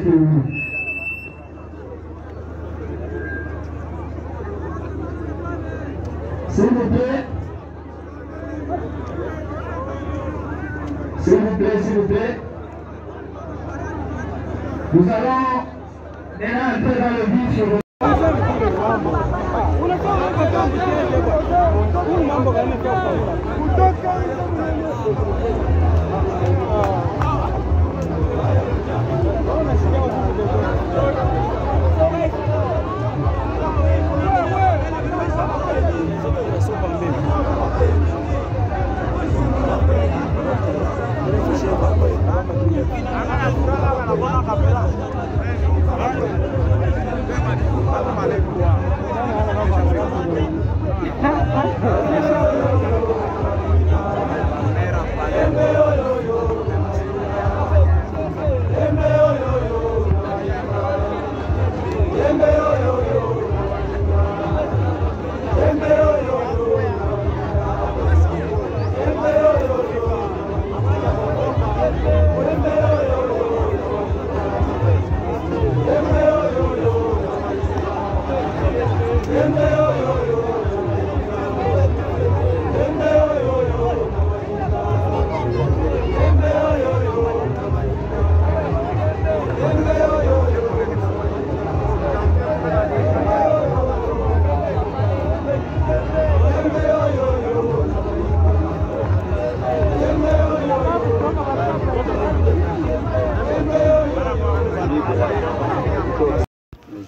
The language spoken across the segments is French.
vous. S'il vous plaît. S'il vous plaît, s'il vous plaît. Nous allons maintenant entrer dans le vif sur le...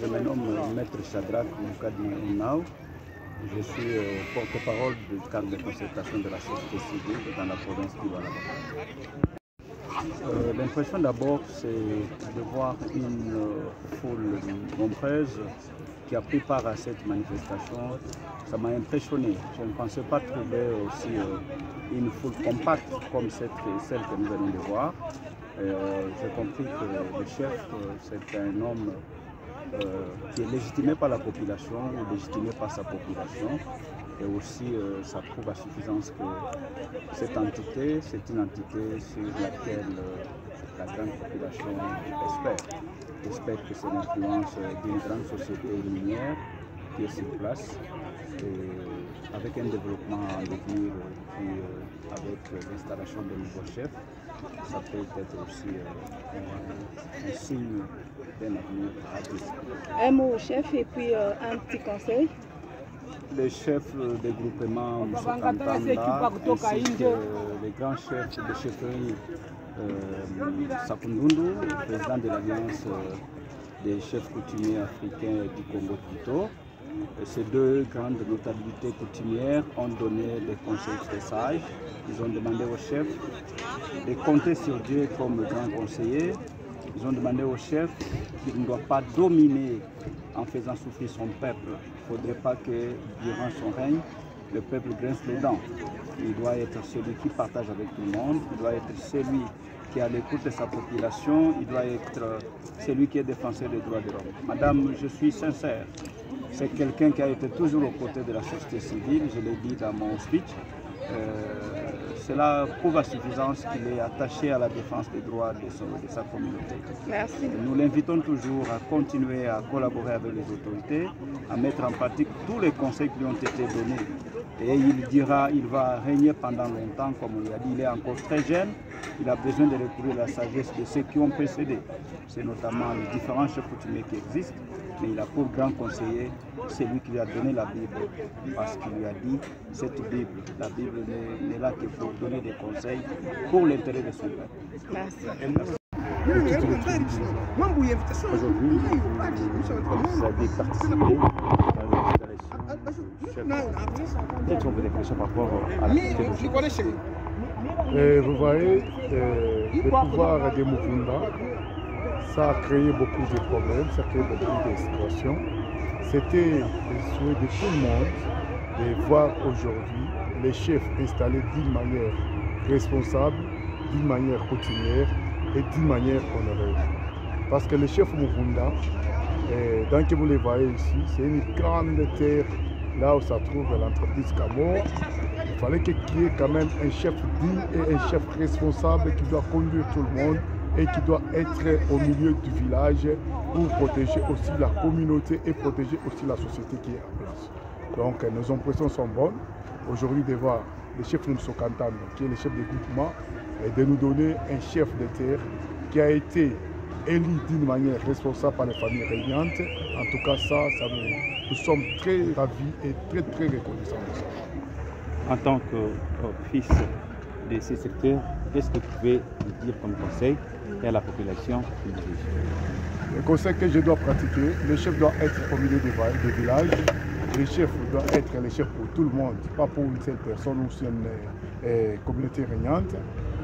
Je me nomme Maître Shadrach Moukadi. Je suis porte-parole du cadre de concertation de la société civile dans la province du Lualaba. L'impression d'abord, c'est de voir une foule nombreuse qui a pris part à cette manifestation. Ça m'a impressionné. Je ne pensais pas trouver aussi une foule compacte comme celle que nous venons de voir. J'ai compris que le chef, c'est un homme qui est légitimé par la population ou légitimé par sa population. Et aussi, ça prouve à suffisance que cette entité, c'est une entité sur laquelle la grande population espère que c'est l'influence d'une grande société minière qui est sur place. Et avec un développement à venir, avec l'installation de nouveaux chefs, ça peut être aussi un signe d'un avenir rapide. Un mot au chef et puis un petit conseil. Les chefs des groupements, M. Kantam, ainsi que les grands chefs de chefferie, Sakundundu, président de l'Alliance des chefs coutumiers africains du Congo-Quito. Ces deux grandes notabilités coutumières ont donné des conseils très sages. Ils ont demandé aux chefs de compter sur Dieu comme grand conseiller. Ils ont demandé aux chefs qu'il ne doit pas dominer en faisant souffrir son peuple. Il ne faudrait pas que durant son règne, le peuple grince les dents. Il doit être celui qui partage avec tout le monde. Il doit être celui qui est à l'écoute de sa population. Il doit être celui qui est défenseur des droits de l'homme. Madame, je suis sincère. C'est quelqu'un qui a été toujours aux côtés de la société civile, je l'ai dit dans mon speech. Cela prouve à suffisance qu'il est attaché à la défense des droits de sa communauté. Merci. Nous l'invitons toujours à continuer à collaborer avec les autorités, à mettre en pratique tous les conseils qui lui ont été donnés. Et il va régner pendant longtemps, comme on l'a dit. Il est encore très jeune, il a besoin de recourir à la sagesse de ceux qui ont précédé. C'est notamment les différents chefs coutumiers qui existent, mais il a pour grand conseiller celui qui lui a donné la Bible, parce qu'il lui a dit, cette Bible, la Bible n'est là que pour donner des conseils pour l'intérêt de son peuple. Merci. Aujourd'hui, vous avez participé à l'installation du chef. Quelles sont vos réflexions par rapport à l'activité de chef? Vous voyez, le pouvoir des Mukunda, ça a créé beaucoup de problèmes, ça a créé beaucoup de situations. C'était le souhait de tout le monde de voir aujourd'hui les chefs installés d'une manière responsable, d'une manière coutumière et d'une manière honorée. Parce que le chef Mukunda, dans que vous les voyez ici, c'est une grande terre, là où ça trouve l'entreprise Camo. Il fallait qu'il y ait quand même un chef digne et un chef responsable qui doit conduire tout le monde et qui doit être au milieu du village pour protéger aussi la communauté et protéger aussi la société qui est en place. Donc nos impressions sont bonnes. Aujourd'hui de voir le chef Mousso Kantam, qui est le chef de groupement, et de nous donner un chef de terre qui a été élu d'une manière responsable par les familles régnantes. En tout cas, nous sommes très ravis et très reconnaissants de ça. En tant que fils de ces secteurs, qu'est-ce que vous pouvez dire comme conseil à la population qui dirige? Le conseil que je dois pratiquer, le chef doit être au milieu des villages. Le chef doit être le chef pour tout le monde, pas pour une seule personne ou une communauté régnante.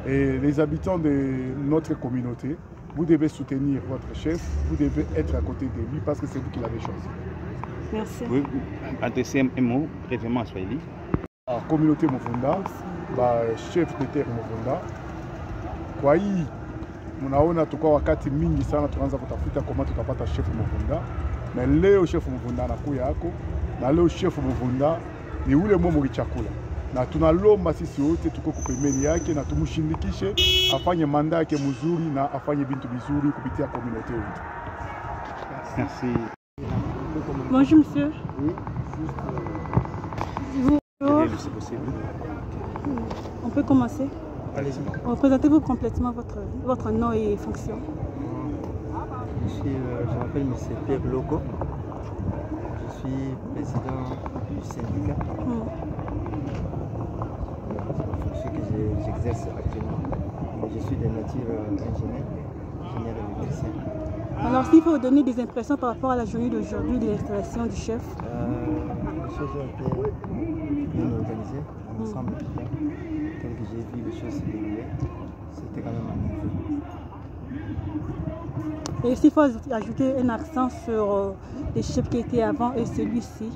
Et les habitants de notre communauté, vous devez soutenir votre chef, vous devez être à côté de lui parce que c'est vous qui l'avez choisi. Merci. Oui, adressez un mot brièvement à Swahili. La communauté Muvunda, chef de terre Muvunda, kwa hii mnaona tukua wakati mingi sana tunaanza kutafuta kama tutapata chef Muvunda, na leo chef Muvunda anakuya yako, na leo chef Muvunda ni ule momo chakula, na tunalomba sisi wote tuko kupembeni yake na tumshindikishe afanye manda yake mzuri na afanye vitu vizuri kupitia communauté yote. Merci. Bonjour monsieur. Oui, Bonjour. c'est possible. On peut commencer. Allez-y. Représentez-vous complètement votre nom et fonction. Je m'appelle M. Pierre Loco. Je suis président du syndicat. C'est que j'exerce actuellement. Je suis de nature ingénieur électricien. Alors s'il faut donner des impressions par rapport à la journée d'aujourd'hui de l'installation du chef. Les choses ont été bien organisées, ensemble. Tel que j'ai vu les choses se dérouler, c'était quand même magnifique. Et s'il faut ajouter un accent sur les chefs qui étaient avant et celui-ci,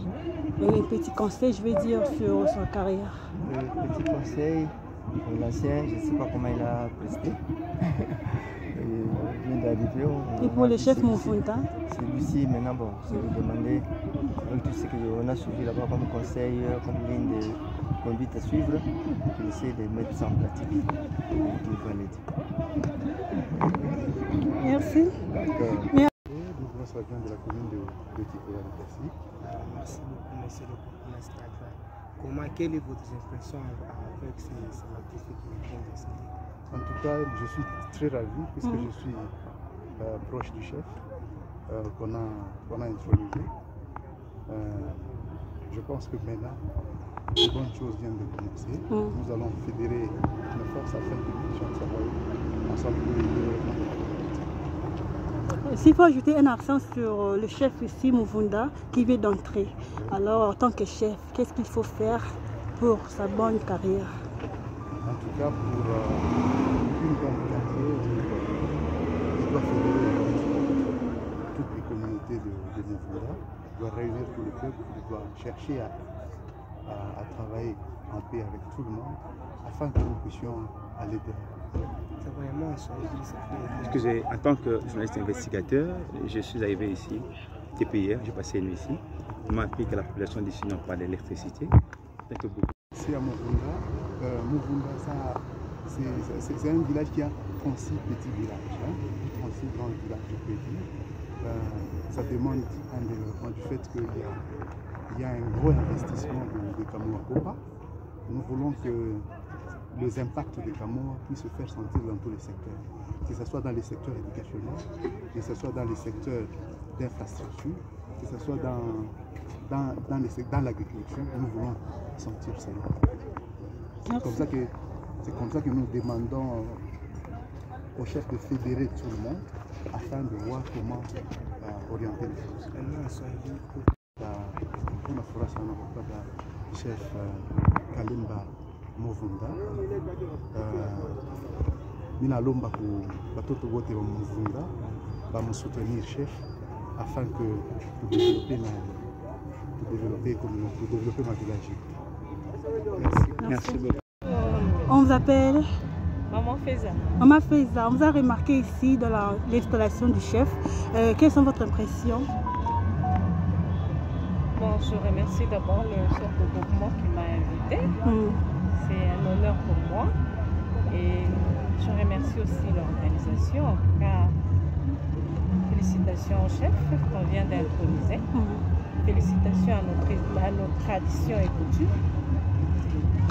et un petit conseil, je vais dire, sur sa carrière. Le petit conseil pour l'ancien, je ne sais pas comment il a presté. Il vient d'arriver. Et pour le chef Muvunda? Celui-ci, maintenant, bon, c'est de demander, avec tout ce qu'on a suivi là-bas comme conseil, comme ligne de conduite à suivre, qu'il essaie de mettre ça en pratique. Qu'il va l'aider. Merci. Ça vient de la commune de Tipéa de Percy. Merci beaucoup, monsieur le bourgmestre. Quelle est votre impression avec ces activités qui viennent de citer? En tout cas, je suis très ravi puisque je suis proche du chef qu'on a intronisé. Je pense que maintenant, de bonnes choses viennent de commencer. Nous allons fédérer nos forces afin que nous puissions travailler ensemble pour le développement de la communauté. S'il faut ajouter un accent sur le chef ici, Muvunda, qui vient d'entrer, alors en tant que chef, qu'est-ce qu'il faut faire pour sa bonne carrière? En tout cas, pour une bonne carrière, il doit fédérer toutes les communautés de Muvunda, il doit réunir tout le peuple, il doit chercher à travailler en paix avec tout le monde, afin que nous puissions aller de Excusez, en tant que journaliste investigateur, je suis arrivé ici, TPIR, j'ai passé une nuit ici. On m'a appris que la population d'ici n'a pas d'électricité. Ici à Muvunda, c'est un village qui a 36 petits villages, 36 grands villages, je peux dire. Ça demande un développement du fait qu'il y a un gros investissement de Kamoa-Kopa. Nous voulons que les impacts de Kamoa puissent se faire sentir dans tous les secteurs, que ce soit dans les secteurs éducationnels, que ce soit dans les secteurs d'infrastructure, que ce soit dans l'agriculture. Nous voulons sentir cela. C'est comme ça que nous demandons au chef de fédérer tout le monde afin de voir comment orienter les choses. Kuna furaha sana kupata chef Kalimba Muvunda. Ninalomba ku batoto wote wa Muvunda ba me soutenir chef afin que pour développer ma village. Merci beaucoup. On vous appelle Maman Feza. Maman Feza, on vous a remarqué ici dans l'installation du chef. Quelles sont votre impression? Bon, je remercie d'abord le chef de groupement qui m'a invité. C'est un honneur pour moi. Et Je remercie aussi l'organisation. En tout cas, félicitations au chef qu'on vient d'introniser. Félicitations à nos traditions et coutumes.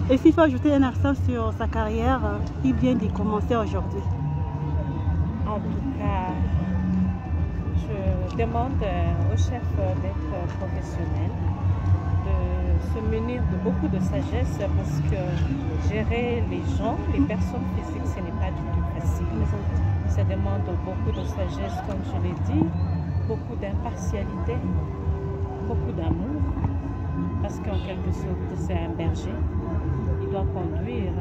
Et s'il faut ajouter un accent sur sa carrière, il vient d'y commencer aujourd'hui. En tout cas, je demande au chef d'être professionnel, de se munir de beaucoup de sagesse parce que gérer les gens, les personnes physiques, ce n'est pas du tout facile. Ça demande beaucoup de sagesse, comme je l'ai dit, beaucoup d'impartialité, beaucoup d'amour, parce qu'en quelque sorte, c'est un berger. Il doit conduire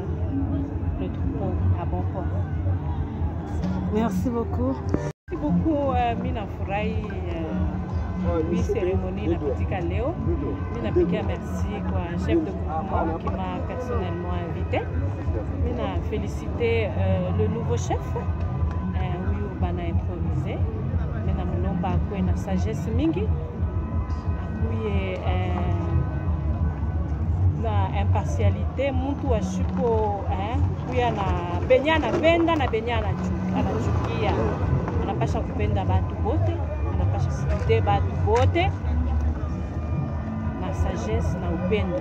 le troupeau à bon port. Merci beaucoup. Merci beaucoup, Mina Furaï, oui, cérémonie Napitika Léo. Mina Pika, merci, quoi, chef de groupement qui m'a personnellement invité. Mina félicité le nouveau chef, oui, Bana improvisé. Mina Mulomba a une sagesse mingi. Oui, na impartialité, muntu wa shuko, kuya na benya na venda na benya anachukia. Anapasha kupenda batu bote, anapasha sikute batu bote na sagesse na upendo.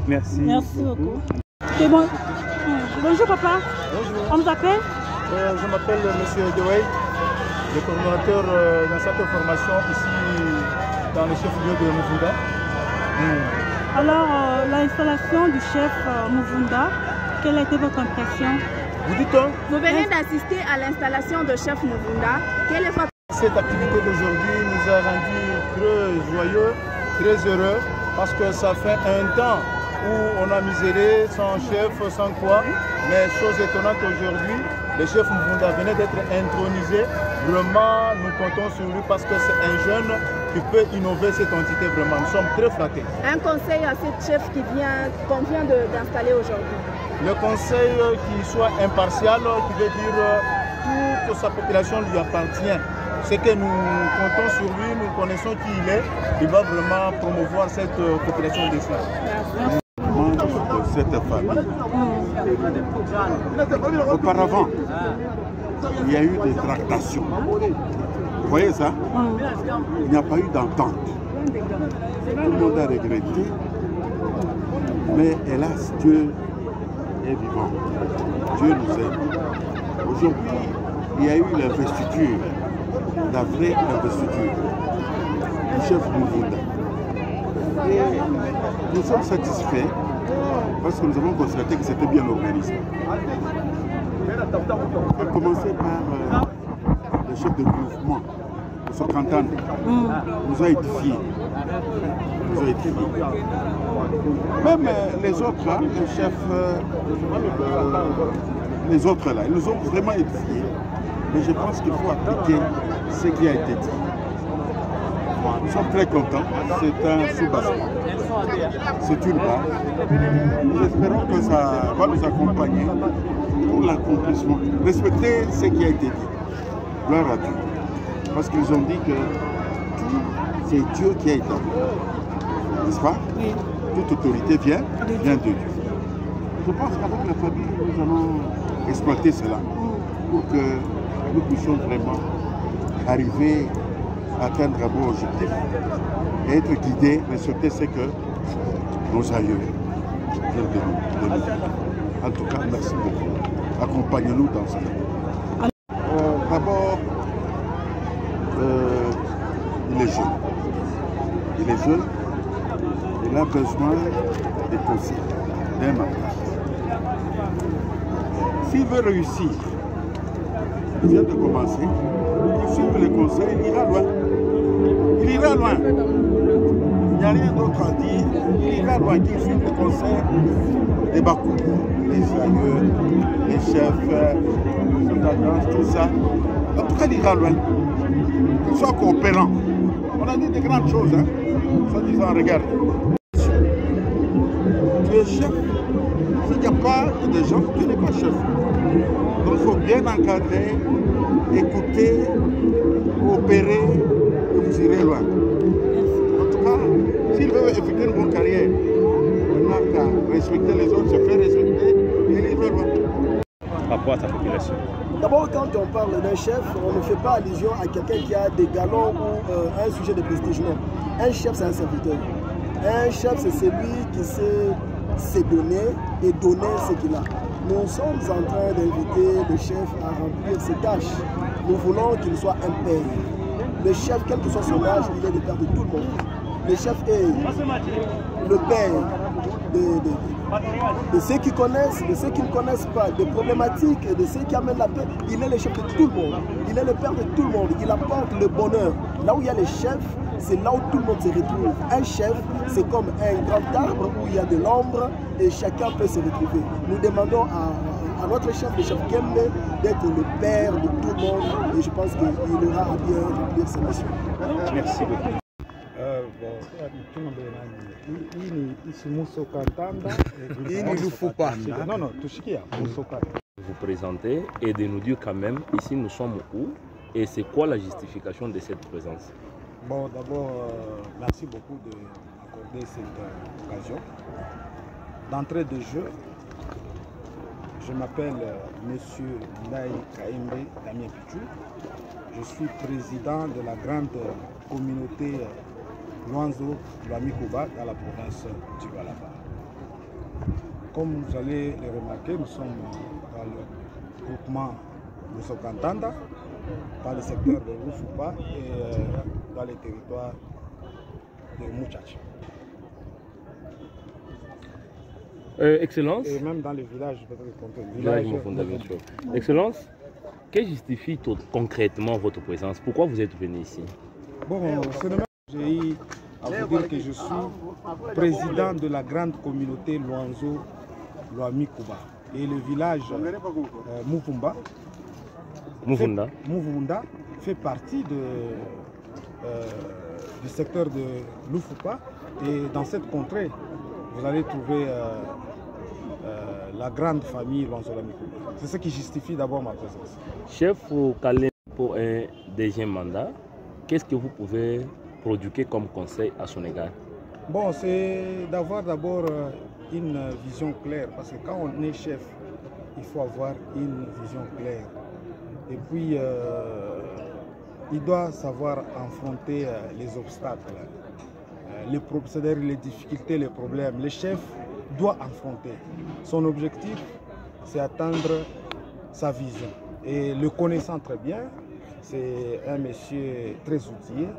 Merci. Merci beaucoup. C'est bon. Bonjour papa. Bonjour. On vous appelle? Je m'appelle M. Dewey, le coordinateur d'un centre de formation ici dans le chef-lieu de Muvunda. Alors, l'installation du chef Muvunda, quelle a été votre impression? Vous dites Vous venez d'assister à l'installation de chef Muvunda. Quelle est votre... Cette activité d'aujourd'hui nous a rendus très joyeux, très heureux, parce que ça fait un temps où on a miséré sans chef, sans quoi. Mais chose étonnante aujourd'hui, le chef Muvunda venait d'être intronisé. Vraiment, nous comptons sur lui parce que c'est un jeune qui peut innover cette entité vraiment. Nous sommes très flattés. Un conseil à ce chef qu'on vient d'installer aujourd'hui? Le conseil qu'il soit impartial, qui veut dire toute sa population lui appartient. C'est que nous comptons sur lui, nous connaissons qui il est. Il va vraiment promouvoir cette population d'ici. De cette famille. Auparavant, il y a eu des tractations. Vous voyez ça? Il n'y a pas eu d'entente. Tout le monde a regretté. Mais hélas, Dieu est vivant. Dieu nous aime. Aujourd'hui, il y a eu l'investiture, la vraie investiture du chef Muvunda. Et nous sommes satisfaits parce que nous avons constaté que c'était bien organisé. On va commencer par le chef de mouvement, M. Kantan, nous a édifiés. Nous a édifiés. Même les autres, là, les chefs, les autres là, ils nous ont vraiment édifiés. Mais je pense qu'il faut appliquer ce qui a été dit. Nous sommes très contents. C'est un soubassement. C'est une base. Nous espérons que ça va nous accompagner pour l'accomplissement. Respecter ce qui a été dit. Gloire à Dieu. Parce qu'ils ont dit que tout, c'est Dieu qui a été. N'est-ce pas? Oui. Toute autorité vient de Dieu. Je pense qu'avec la famille, nous allons exploiter cela pour que nous puissions vraiment arriver à atteindre un bon objectif et être guidés, respecter ce que nos aïeux viennent de nous dire. En tout cas, merci beaucoup. Accompagnez-nous dans cela. D'abord, il est jeune. Il est jeune. Il a besoin des conseils, d'un mariage. S'il veut réussir, il vient de commencer, il suit les conseils, il ira loin. Il ira loin. Il n'y a rien d'autre à dire. Il ira loin, qu'il suive les conseils des Bakou, les aïeux, les chefs, tout ça. En tout cas, il ira loin. Qu'il soit coopérant. On a dit des grandes choses, hein. En disant, regarde. Tu es chef. S'il n'y a pas de gens, tu n'es pas chef. Donc il faut bien encadrer, écouter, coopérer, et vous irez loin. En tout cas, s'il veut effectuer une bonne carrière, on n'a qu'à respecter les autres, se faire respecter, et il va loin. par rapport à sa population? D'abord, quand on parle d'un chef, on ne fait pas allusion à quelqu'un qui a des galons ou un sujet de prestige. Non. Un chef, c'est un serviteur. Un chef, c'est celui qui sait se donner et donner ce qu'il a. Nous sommes en train d'inviter le chef à remplir ses tâches. Nous voulons qu'il soit un père. Le chef, quel que soit son âge, il est le père de tout le monde. Le chef est le père de ceux qui connaissent, de ceux qui ne connaissent pas, des problématiques, de ceux qui amènent la paix. Il est le chef de tout le monde. Il est le père de tout le monde. Il apporte le bonheur. Là où il y a les chefs, c'est là où tout le monde se retrouve. Un chef, c'est comme un grand arbre où il y a de l'ombre et chacun peut se retrouver. Nous demandons à notre chef, le chef Kembe, d'être le père de tout le monde et je pense qu'il aura à bien remplir sa mission. Merci beaucoup. Vous présenter et de nous dire quand même ici nous sommes où et c'est quoi la justification de cette présence. Bon, d'abord, merci beaucoup de m'accorder cette occasion. D'entrée de jeu, je m'appelle Monsieur Ndaï Kaimbe Damien Pichou. Je suis président de la grande communauté Luanzo Luamikuba dans la province du Lualaba. Comme vous allez le remarquer, nous sommes dans le groupement de Sokantanda, dans le secteur de Rufupa et dans les territoires de Mouchachi. Excellence. Et même dans les villages, peut-être village Mufunda, bien sûr. Excellence, que justifie concrètement votre présence? Pourquoi vous êtes venu ici? Bon, j'ai eu à vous dire que je suis président de la grande communauté Luanzo Luamikuba. Et le village Mufunda fait partie du secteur de Lufupa. Et dans cette contrée, vous allez trouver la grande famille Luanzo Luamikuba. C'est ce qui justifie d'abord ma présence. Chef Kalem, pour un deuxième mandat, qu'est-ce que vous pouvez prodiguer comme conseil à son égard? Bon, c'est d'avoir d'abord une vision claire, parce que quand on est chef, il faut avoir une vision claire. Et puis, il doit savoir affronter les obstacles, c'est-à-dire les difficultés, les problèmes. Le chef doit affronter. Son objectif, c'est atteindre sa vision. Et le connaissant très bien, c'est un monsieur très outillé.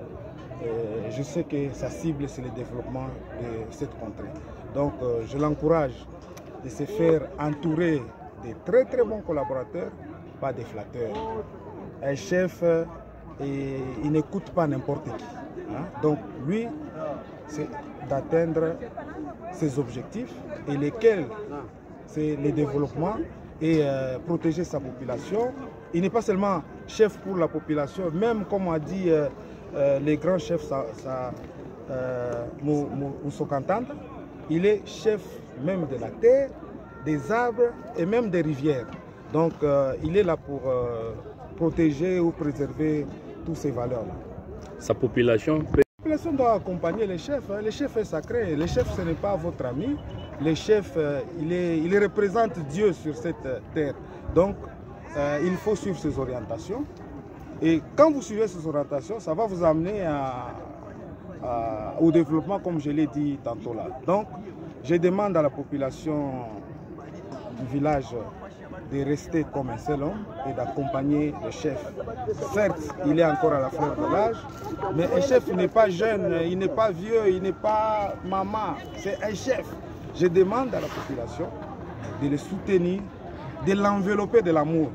Je sais que sa cible, c'est le développement de cette contrée. Donc, je l'encourage de se faire entourer de très très bons collaborateurs, pas des flatteurs. Un chef, il n'écoute pas n'importe qui. Hein? Donc, lui, c'est d'atteindre ses objectifs et lesquels, c'est le développement et protéger sa population. Il n'est pas seulement chef pour la population, même comme a dit les grands chefs Musokantanda, il est chef même de la terre, des arbres et même des rivières. Donc il est là pour protéger ou préserver toutes ces valeurs-là. Sa population peut... La population doit accompagner les chefs. Le chef est sacré. Le chef, ce n'est pas votre ami. Le chef, il représente Dieu sur cette terre. Donc, il faut suivre ses orientations. Et quand vous suivez ces orientations, ça va vous amener au développement, comme je l'ai dit tantôt là. Donc, je demande à la population du village de rester comme un seul homme et d'accompagner le chef. Certes, il est encore à la fleur de l'âge, mais un chef n'est pas jeune, il n'est pas vieux, il n'est pas maman, c'est un chef. Je demande à la population de le soutenir, de l'envelopper de l'amour.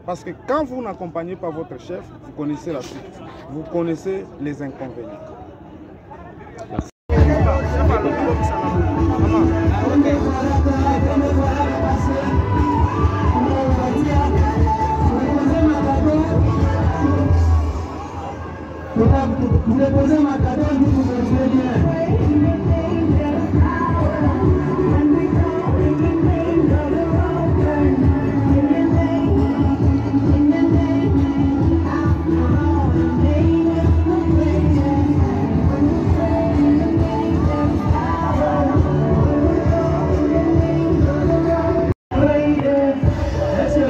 Parce que quand vous n'accompagnez pas votre chef, vous connaissez la suite, vous connaissez les inconvénients. Merci. Vous déposez ma cadeau, vous pouvez bien. Merci.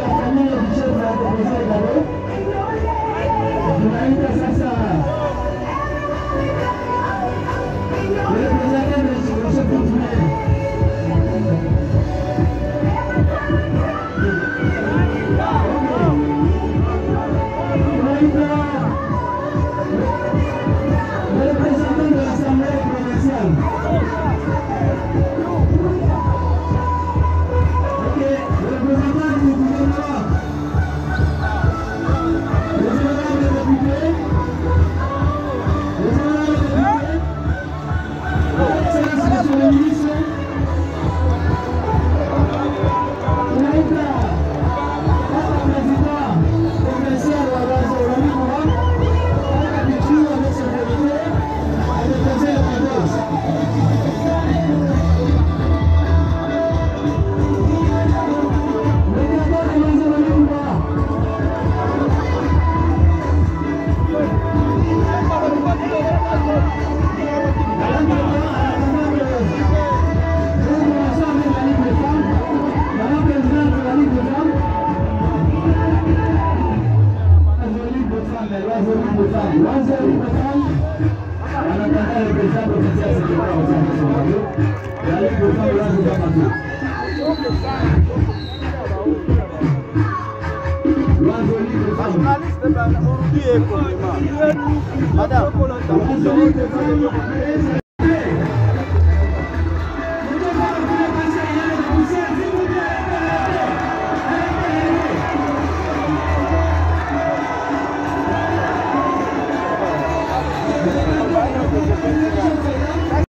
Madame,